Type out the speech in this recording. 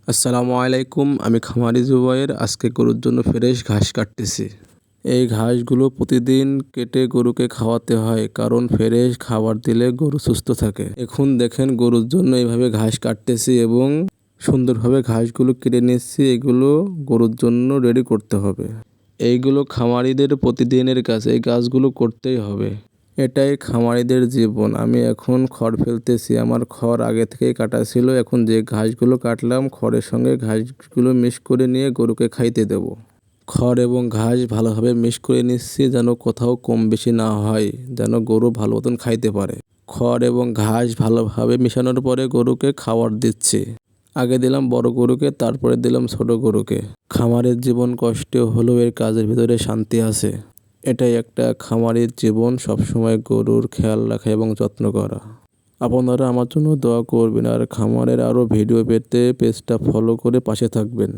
আসসালামু আলাইকুম, আমি খামারি জুবায়ের। আজকে গরুর জন্য ফ্রেশ ঘাস কাটতেছি। এই ঘাসগুলো প্রতিদিন কেটে গরুকে খাওয়াতে হয়, কারণ ফ্রেশ খাবার দিলে গরু সুস্থ থাকে। এখন দেখেন গরুর জন্য এইভাবে ঘাস কাটতেছি এবং সুন্দরভাবে ঘাসগুলো কেটে নিচ্ছি। এগুলো গরুর জন্য রেডি করতে হবে। এইগুলো খামারিদের প্রতিদিনের কাজ, এই কাজগুলো করতেই হবে। এটাই খামারিদের জীবন। আমি এখন খড় ফেলতেছি। আমার খড় আগে থেকেই কাটা ছিল। এখন যে ঘাসগুলো কাটলাম, খড়ের সঙ্গে ঘাসগুলো মিক্স করে নিয়ে গরুকে খাইতে দেব। খড় এবং ঘাস ভালোভাবে মিক্স করে নিচ্ছি, যেন কোথাও কম বেশি না হয়, যেন গরু ভালো মতন খাইতে পারে। খড় এবং ঘাস ভালোভাবে মেশানোর পরে গরুকে খাবার দিচ্ছি। আগে দিলাম বড় গরুকে, তারপরে দিলাম ছোট গরুকে। খামারের জীবন কষ্ট হলেও এর কাজের ভিতরে শান্তি আছে। এটাই একটা খামারের জীবন, সবসময় গরুর খেয়াল রাখা এবং যত্ন করা। আপনারা আমার জন্য দোয়া করবেন আর খামারের আরও ভিডিও পেতে পেজটা ফলো করে পাশে থাকবেন।